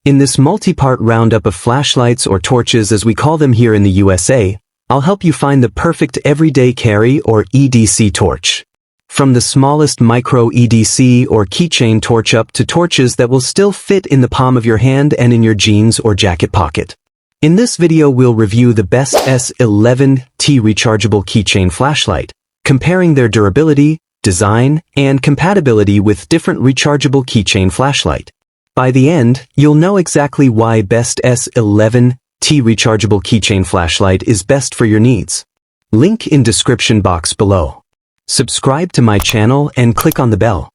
In this multi-part roundup of flashlights or torches as we call them here in the USA, I'll help you find the perfect everyday carry or EDC torch. From the smallest micro EDC or keychain torch up to torches that will still fit in the palm of your hand and in your jeans or jacket pocket. In this video we'll review the best S11T rechargeable keychain flashlight, comparing their durability, design, and compatibility with different rechargeable keychain flashlight. By the end, you'll know exactly why best S11T rechargeable keychain flashlight is best for your needs. Link in description box below. Subscribe to my channel and click on the bell.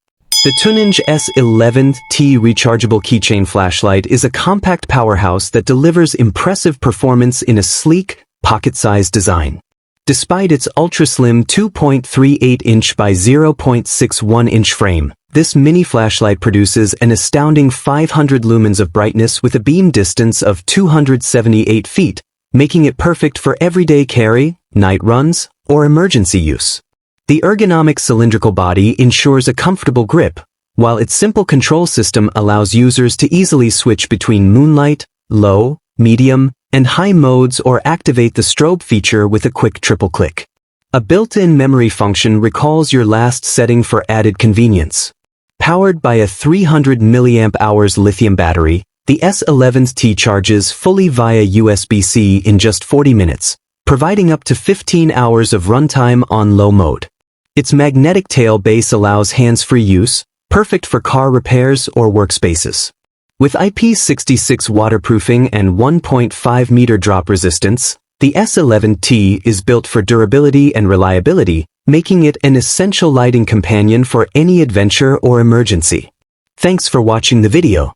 The Tunninge S11T rechargeable keychain flashlight is a compact powerhouse that delivers impressive performance in a sleek, pocket-sized design. Despite its ultra-slim 2.38-inch by 0.61-inch frame, this mini flashlight produces an astounding 500 lumens of brightness with a beam distance of 278 feet, making it perfect for everyday carry, night runs, or emergency use. The ergonomic cylindrical body ensures a comfortable grip, while its simple control system allows users to easily switch between moonlight, low, medium, and high modes or activate the strobe feature with a quick triple click. A built-in memory function recalls your last setting for added convenience. Powered by a 300 mAh lithium battery, the S11T charges fully via USB-C in just 40 minutes, providing up to 15 hours of runtime on low mode. Its magnetic tail base allows hands-free use, perfect for car repairs or workspaces. With IP66 waterproofing and 1.5 meter drop resistance, the S11T is built for durability and reliability, making it an essential lighting companion for any adventure or emergency. Thanks for watching the video.